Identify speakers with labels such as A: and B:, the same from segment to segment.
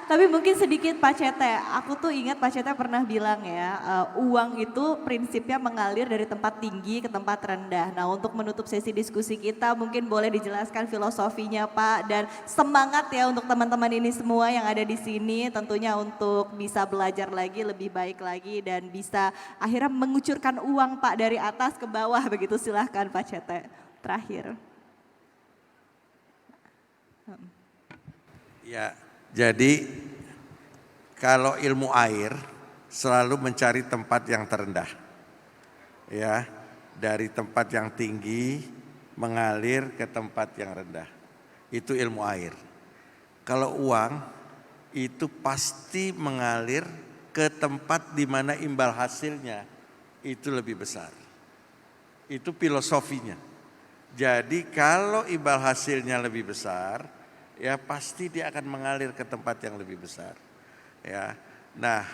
A: Tapi mungkin sedikit Pak Cete, aku tuh ingat Pak Cete pernah bilang ya, uang itu prinsipnya mengalir dari tempat tinggi ke tempat rendah. Nah untuk menutup sesi diskusi kita mungkin boleh dijelaskan filosofinya Pak dan semangat ya untuk teman-teman ini semua yang ada di sini tentunya untuk bisa belajar lagi lebih baik lagi dan bisa akhirnya mengucurkan uang Pak dari atas ke bawah begitu silahkan Pak Cete. Terakhir.
B: Ya, jadi kalau ilmu air selalu mencari tempat yang terendah. Ya, dari tempat yang tinggi mengalir ke tempat yang rendah. Itu ilmu air. Kalau uang itu pasti mengalir ke tempat di mana imbal hasilnya itu lebih besar. Itu filosofinya. Jadi kalau imbal hasilnya lebih besar, ya pasti dia akan mengalir ke tempat yang lebih besar. Ya, nah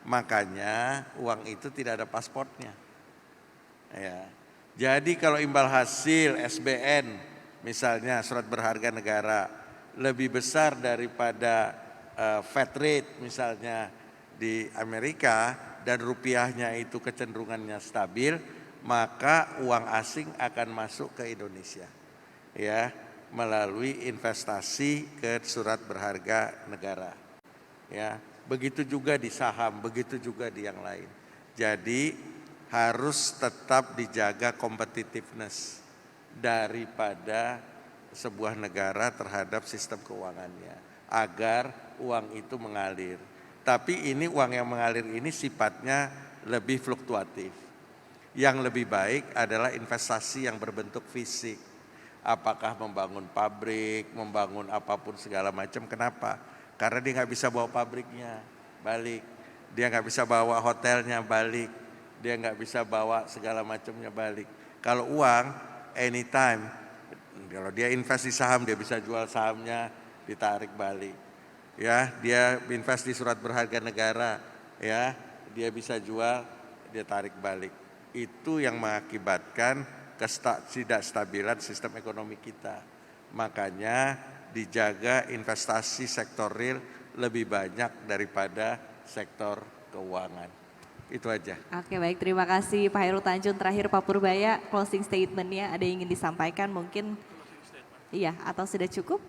B: makanya uang itu tidak ada pasportnya. Ya, jadi kalau imbal hasil SBN, misalnya surat berharga negara, lebih besar daripada Fed rate misalnya di Amerika dan rupiahnya itu kecenderungannya stabil, maka uang asing akan masuk ke Indonesia. Ya, melalui investasi ke surat berharga negara. Ya, begitu juga di saham, begitu juga di yang lain. Jadi harus tetap dijaga competitiveness daripada sebuah negara terhadap sistem keuangannya agar uang itu mengalir. Tapi ini uang yang mengalir ini sifatnya lebih fluktuatif. Yang lebih baik adalah investasi yang berbentuk fisik. Apakah membangun pabrik, membangun apapun segala macam. Kenapa? Karena dia nggak bisa bawa pabriknya balik, dia nggak bisa bawa hotelnya balik, dia nggak bisa bawa segala macamnya balik. Kalau uang, anytime, kalau dia invest di saham dia bisa jual sahamnya, ditarik balik. Ya, dia invest di surat berharga negara, ya, dia bisa jual, dia tarik balik. Itu yang mengakibatkan ketidakstabilan sistem ekonomi kita. Makanya dijaga investasi sektor real lebih banyak daripada sektor keuangan. Itu aja.
A: Oke baik, terima kasih Pak Hairul Tanjung. Terakhir Pak Purbaya, closing statementnya ada yang ingin disampaikan mungkin? Iya, atau sudah cukup?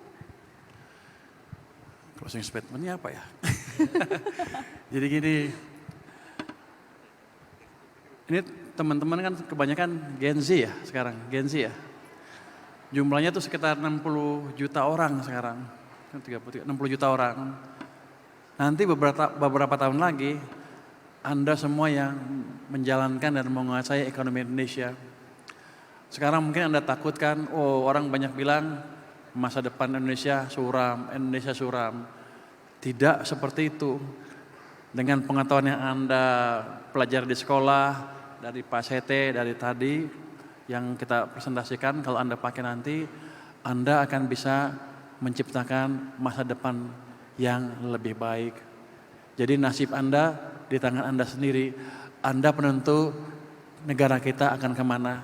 C: Closing statementnya apa ya? Jadi gini, ini teman-teman kan kebanyakan Gen Z ya sekarang, Gen Z ya. Jumlahnya tuh sekitar 60 juta orang sekarang, 60 juta orang. Nanti beberapa tahun lagi, Anda semua yang menjalankan dan menguasai ekonomi Indonesia. Sekarang mungkin Anda takutkan, oh orang banyak bilang masa depan Indonesia suram. Tidak seperti itu. Dengan pengetahuan yang Anda pelajari di sekolah, dari Pak Sete, dari tadi yang kita presentasikan, kalau Anda pakai nanti, Anda akan bisa menciptakan masa depan yang lebih baik. Jadi nasib Anda di tangan Anda sendiri. Anda penentu negara kita akan kemana.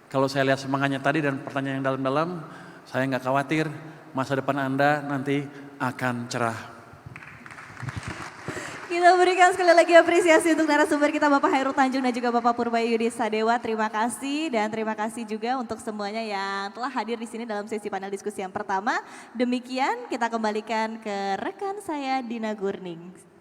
C: Kalau saya lihat semangatnya tadi dan pertanyaan yang dalam-dalam, saya nggak khawatir masa depan Anda nanti akan cerah.
A: Kita berikan sekali lagi apresiasi untuk narasumber kita Bapak Hairul Tanjung dan juga Bapak Purbaya Yudi Sadewa. Terima kasih dan terima kasih juga untuk semuanya yang telah hadir di sini dalam sesi panel diskusi yang pertama. Demikian kita kembalikan ke rekan saya Dina Gurning.